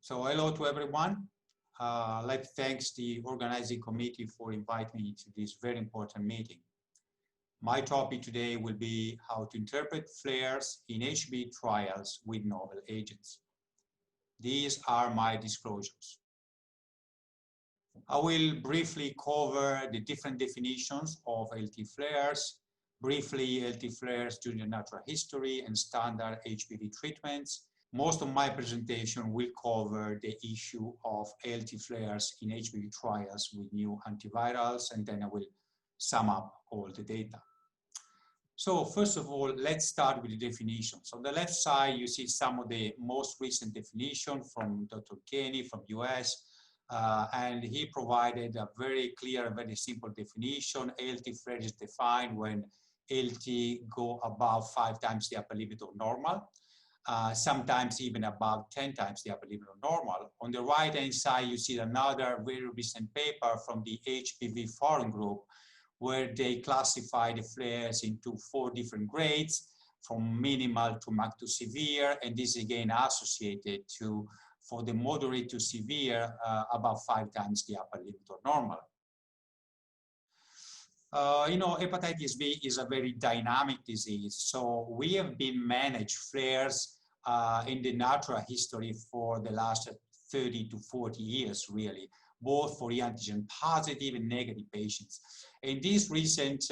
So hello to everyone. I'd like to thank the organizing committee for inviting me to this very important meeting. My topic today will be how to interpret flares in HBV trials with novel agents. These are my disclosures. I will briefly cover the different definitions of LT flares, briefly LT flares during the natural history and standard HBV treatments. Most of my presentation will cover the issue of ALT flares in HBV trials with new antivirals, and then I will sum up all the data. So first of all, let's start with the definitions. On the left side, you see some of the most recent definition from Dr. Kenny from US, and he provided a very clear and very simple definition. ALT flare is defined when ALT go above 5 times the upper limit of normal. Sometimes even above 10 times the upper limit of normal. On the right-hand side, you see another very recent paper from the HBV forum group, where they classify the flares into 4 different grades, from minimal to mild to severe, and this again associated to, for the moderate to severe, about 5 times the upper limit of normal. Hepatitis B is a very dynamic disease, so we have been managed flares in the natural history for the last 30 to 40 years, really, both for antigen positive and negative patients. In this recent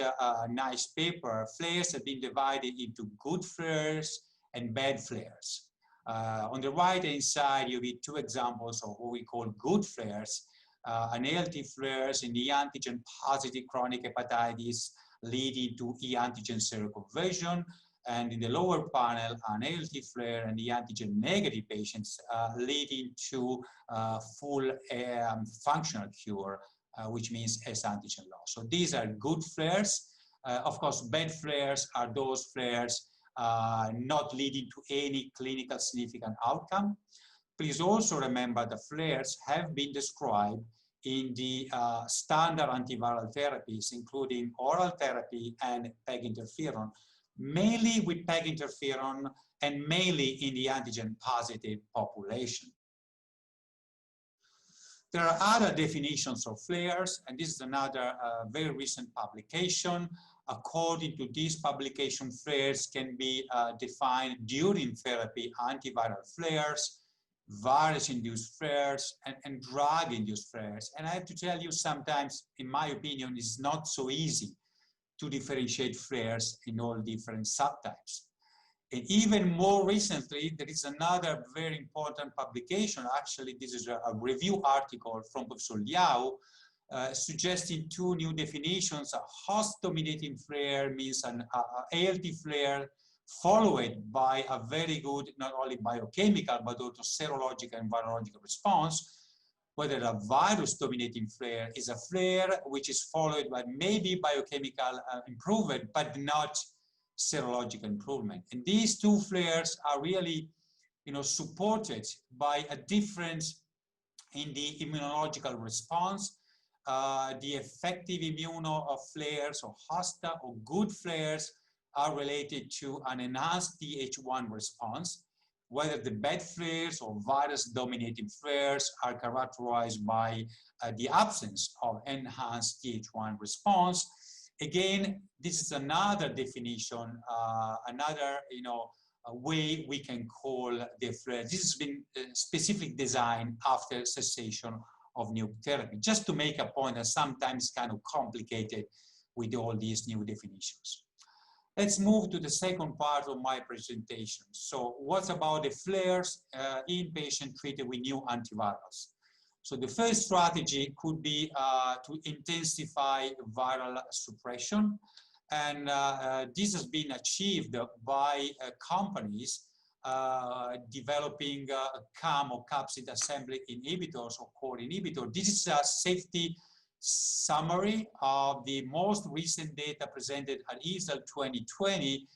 nice paper, flares have been divided into good flares and bad flares. On the right-hand side, you have 2 examples of what we call good flares. An ALT flares in the antigen positive chronic hepatitis leading to e-antigen seroconversion, and in the lower panel, an ALT flare in the antigen negative patients leading to full functional cure, which means S antigen loss. So these are good flares. Of course, bad flares are those flares not leading to any clinical significant outcome. Please also remember the flares have been described in the standard antiviral therapies, including oral therapy and PEG interferon, mainly with PEG interferon and mainly in the antigen positive population. There are other definitions of flares, and this is another very recent publication. According to this publication, flares can be defined during therapy, antiviral flares, virus-induced flares, and drug-induced flares. And I have to tell you, sometimes, in my opinion, it's not so easy to differentiate flares in all different subtypes. And even more recently, there is another very important publication. Actually, this is a review article from Professor Liao suggesting 2 new definitions. A host-dominating flare means an ALT flare followed by a very good, not only biochemical, but also serological and virological response. Whether a virus-dominating flare is a flare which is followed by maybe biochemical improvement, but not serological improvement. And these 2 flares are really, supported by a difference in the immunological response. The effective flares or hosta or good flares are related to an enhanced Th1 response, whether the bad flares or virus-dominating flares are characterized by the absence of enhanced Th1 response. Again, this is another definition, another way we can call the flare. This has been specifically designed after cessation of nuke therapy, just to make a point that sometimes kind of complicated with all these new definitions. Let's move to the second part of my presentation. So what about the flares in patients treated with new antivirals? So the first strategy could be to intensify viral suppression. And this has been achieved by companies developing CAM or capsid assembly inhibitors or core inhibitor. This is a safety summary of the most recent data presented at EASL 2020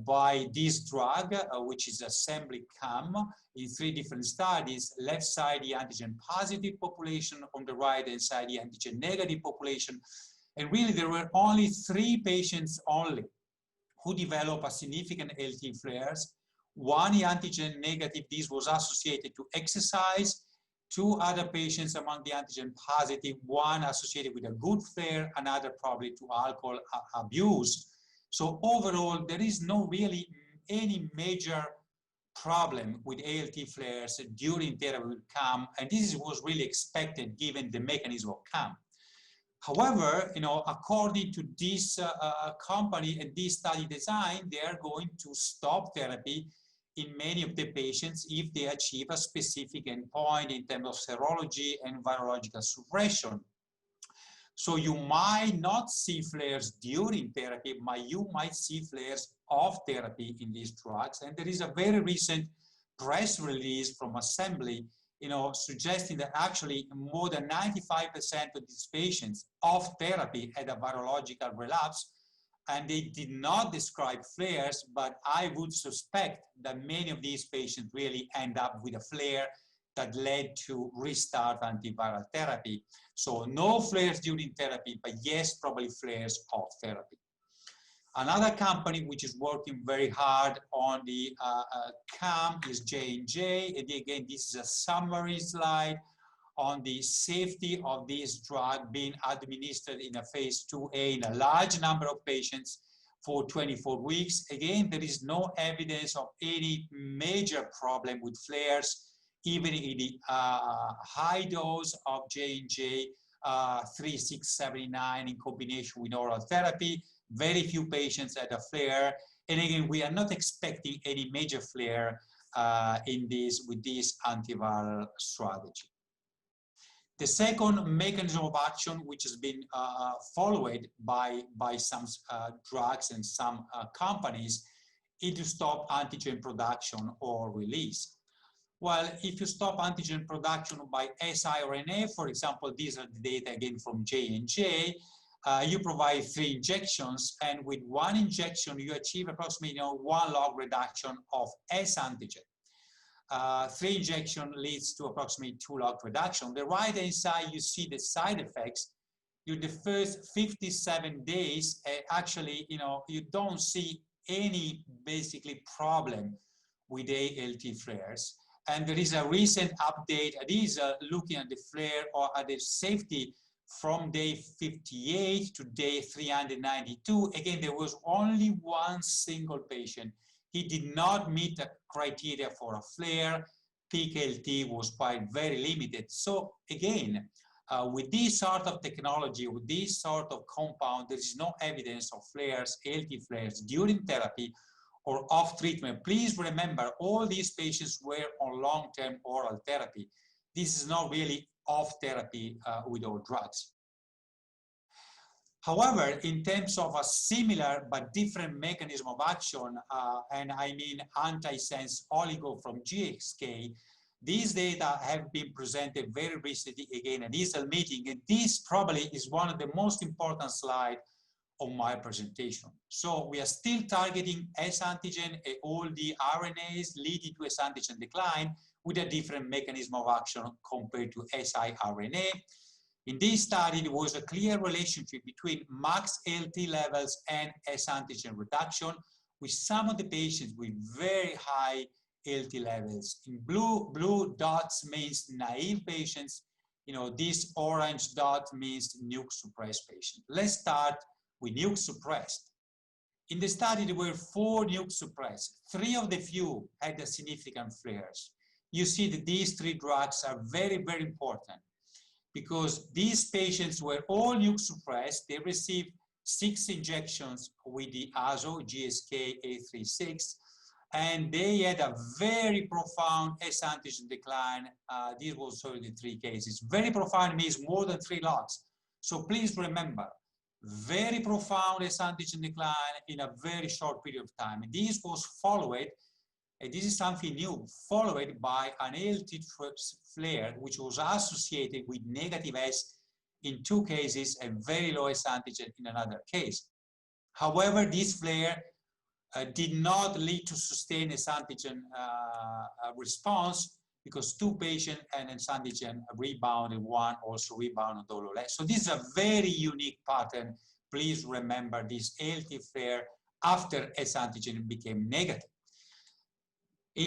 by this drug, which is assembly CAM, in 3 different studies. Left side, the antigen positive population, on the right hand side, the antigen negative population. And really, there were only 3 patients only who developed a significant LT flares, One antigen negative, this was associated to exercise. Two other patients among the antigen positive, one associated with a good flare, another probably to alcohol abuse. So overall, there is no really any major problem with ALT flares during therapy with CAM, and this was really expected given the mechanism of CAM. However, according to this company and this study design, they are going to stop therapy in many of the patients if they achieve a specific endpoint in terms of serology and virological suppression. So you might not see flares during therapy, but you might see flares of therapy in these drugs. And there is a very recent press release from Assembly, suggesting that actually more than 95% of these patients of therapy had a virological relapse, and they did not describe flares, but I would suspect that many of these patients really end up with a flare that led to restart antiviral therapy. So no flares during therapy, but yes, probably flares of therapy. Another company which is working very hard on the CAM is J&J. And again, this is a summary slide on the safety of this drug being administered in a phase 2A in a large number of patients for 24 weeks. Again, there is no evidence of any major problem with flares, even in the high dose of J&J 3679 in combination with oral therapy. Very few patients had a flare. And again, we are not expecting any major flare with this antiviral strategy. The second mechanism of action, which has been followed by some drugs and some companies, is to stop antigen production or release. Well, if you stop antigen production by siRNA, for example, these are the data again from J&J, you provide 3 injections, and with 1 injection, you achieve approximately 1 log reduction of S antigen. 3 injection leads to approximately 2 log reduction. The right-hand side, you see the side effects. In the first 57 days, actually, you don't see any basically problem with ALT flares. And there is a recent update. It is looking at the flare or at the safety from day 58 to day 392. Again, there was only 1 single patient. He did not meet the criteria for a flare. Peak ALT was quite very limited. So again, with this sort of technology, with this sort of compound, there is no evidence of flares, ALT flares during therapy or off treatment. Please remember, all these patients were on long-term oral therapy. This is not really off therapy with all drugs. However, in terms of a similar but different mechanism of action, and I mean antisense oligo from GSK, these data have been presented very recently again at EASL meeting, and this probably is one of the most important slides on my presentation. So we are still targeting S antigen and all the RNAs leading to S antigen decline with a different mechanism of action compared to siRNA. In this study, there was a clear relationship between max ALT levels and S antigen reduction, with some of the patients with very high ALT levels. In blue dots means naive patients. This orange dot means nuke suppressed patients. Let's start with nuke suppressed. In the study, there were 4 nuke suppressed. 3 of the few had a significant flares. You see that these 3 drugs are very, very important, because these patients were all nuke suppressed. They received 6 injections with the AZO GSK 836, and they had a very profound S antigen decline. This was only 3 cases. Very profound means more than 3 logs. So please remember, very profound S antigen decline in a very short period of time. And this was followed, and this is something new, followed by an ALT flare, which was associated with negative S in 2 cases and very low S antigen in another case. However, this flare did not lead to sustained S antigen response, because 2 patients and S antigen rebounded, 1 also rebounded although less. So this is a very unique pattern. Please remember this ALT flare after S antigen became negative.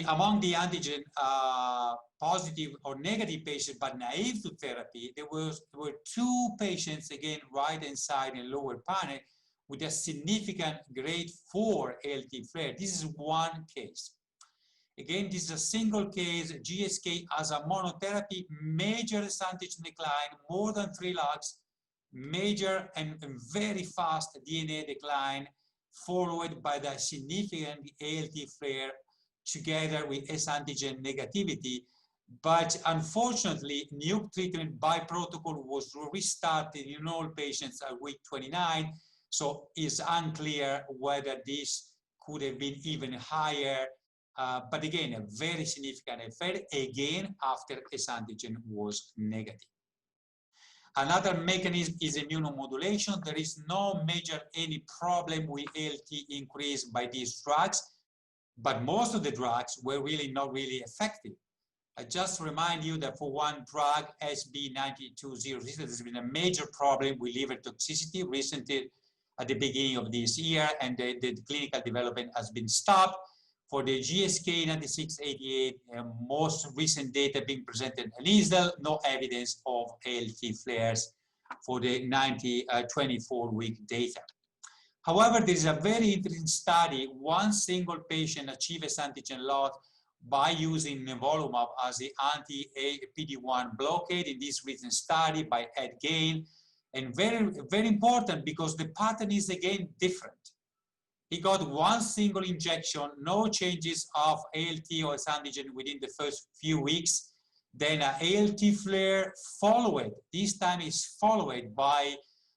Among the antigen positive or negative patients but naive to therapy, there were 2 patients, again, right inside and lower panel, with a significant grade 4 ALT flare. This is one case. Again, this is a single case, GSK as a monotherapy, major antigen decline, more than 3 logs, major and very fast DNA decline, followed by the significant ALT flare together with S-antigen negativity. But unfortunately, NUC treatment by protocol was restarted in all patients at week 29, so it's unclear whether this could have been even higher. But again, a very significant effect, again, after S-antigen was negative. Another mechanism is immunomodulation. There is no major any problem with ALT increase by these drugs, but most of the drugs were really not really effective. I just remind you that for one drug, SB9206, there's been a major problem with liver toxicity recently at the beginning of this year, and the clinical development has been stopped. For the GSK 9688, most recent data being presented at EASL, no evidence of ALT flares for the 24-week data. However, there is a very interesting study. One single patient achieved S-antigen loss by using nivolumab as the anti-PD-1 blockade in this recent study by Ed Gain. And very, very important because the pattern is again different. He got one single injection, no changes of ALT or S-antigen within the first few weeks. Then an ALT flare followed. This time is followed by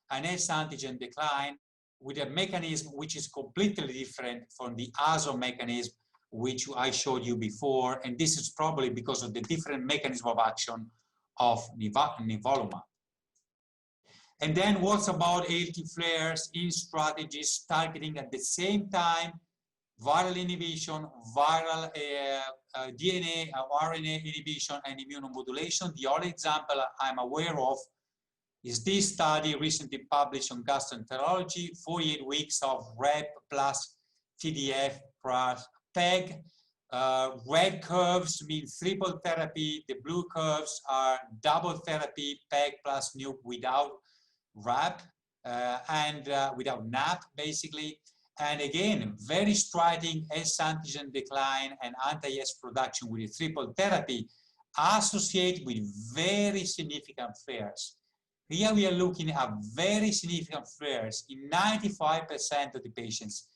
an S-antigen decline with a mechanism which is completely different from the ASO mechanism which I showed you before. And this is probably because of the different mechanism of action of nivolumab. And then what's about ALT flares in strategies targeting at the same time viral inhibition, viral DNA, RNA inhibition, and immunomodulation? The only example I'm aware of is this study recently published on gastroenterology, 48 weeks of REP plus TDF plus PEG. Red curves mean triple therapy. The blue curves are double therapy, PEG plus NUC without RAP and without NAP, basically. And again, very striking S-antigen decline and anti-S production with the triple therapy associated with very significant flares. Here we are looking at very significant flares in 95% of the patients.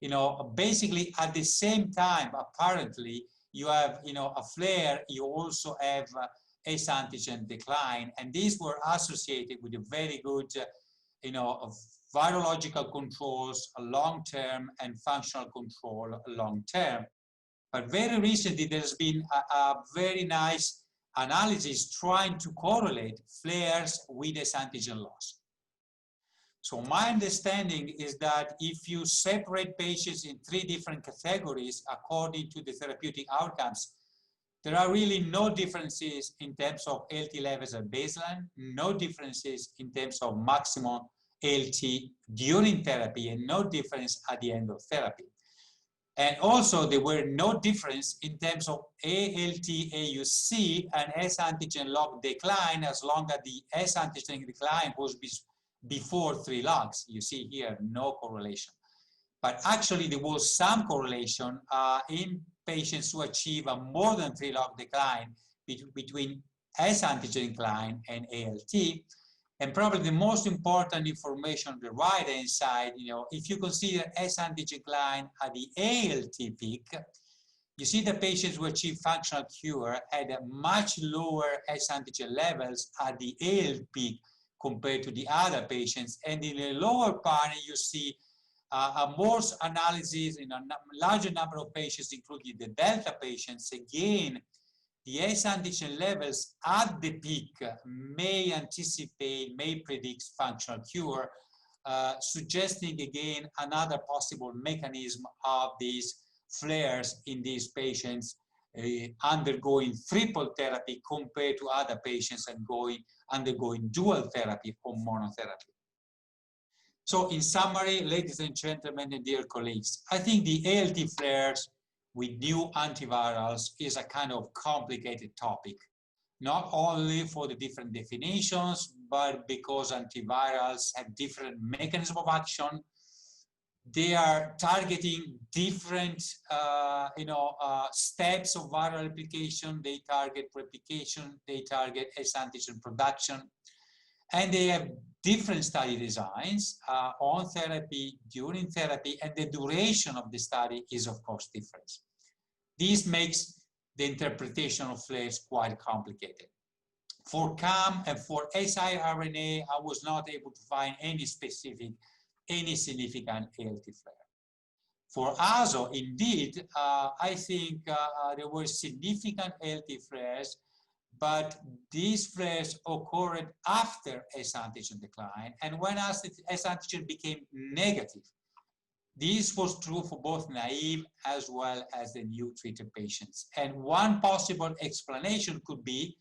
You know, basically at the same time, apparently, you have, you know, a flare, you also have S-antigen decline, and these were associated with a very good, you know, virological controls long-term and functional control long-term. But very recently, there's been a very nice analysis trying to correlate flares with S-antigen loss. So my understanding is that if you separate patients in 3 different categories according to the therapeutic outcomes, there are really no differences in terms of ALT levels at baseline, no differences in terms of maximum ALT during therapy, and no difference at the end of therapy. And also, there were no difference in terms of ALT AUC and S-antigen log decline as long as the S-antigen decline was before 3 logs. You see here, no correlation. But actually, there was some correlation in patients who achieve a more than 3 log decline between S-antigen decline and ALT. And probably the most important information on the right-hand side, you know, if you consider S-antigen decline at the ALT peak, you see the patients who achieve functional cure had a much lower S-antigen levels at the ALT peak compared to the other patients. And in the lower panel, you see a more analysis in a larger number of patients, including the Delta patients. Again, the S-antigen levels at the peak may anticipate, may predict functional cure, suggesting again another possible mechanism of these flares in these patients undergoing triple therapy compared to other patients and undergoing dual therapy or monotherapy. So in summary, ladies and gentlemen and dear colleagues, I think the ALT flares with new antivirals is a kind of complicated topic, not only for the different definitions, but because antivirals have different mechanisms of action. They are targeting different steps of viral replication. They target replication, they target S antigen production, and they have different study designs on therapy, during therapy, and the duration of the study is of course different. This makes the interpretation of flares quite complicated. For CAM and for siRNA, I was not able to find any significant ALT flare. For ASO, indeed, I think there were significant ALT flares, but these flares occurred after S antigen decline and when S antigen became negative. This was true for both naive as well as the new treated patients. And one possible explanation could be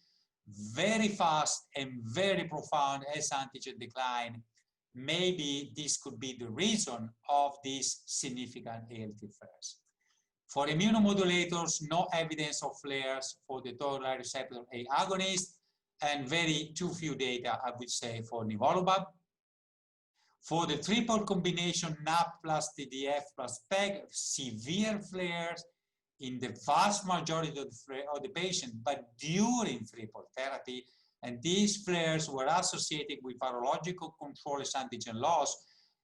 very fast and very profound S antigen decline. Maybe this could be the reason of these significant ALT flares. For immunomodulators, no evidence of flares for the toll-like receptor A agonist, and very too few data, I would say, for nivolumab. For the triple combination NAP plus TDF plus PEG, severe flares in the vast majority of the patients, but during triple therapy, and these flares were associated with virological control S antigen loss,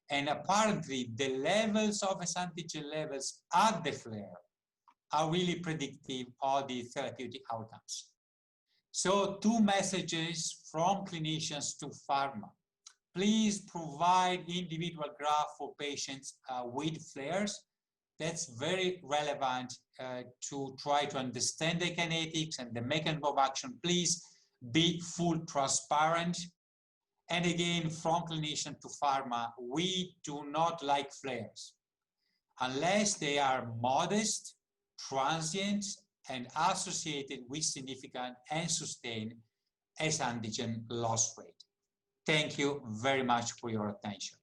and apparently the levels of S antigen levels at the flare are really predictive of the therapeutic outcomes. So 2 messages from clinicians to pharma. Please provide individual graph for patients with flares. That's very relevant to try to understand the kinetics and the mechanism of action. Please be full transparent. And again, from clinician to pharma, we do not like flares unless they are modest, transient, and associated with significant and sustained S antigen loss rate. Thank you very much for your attention.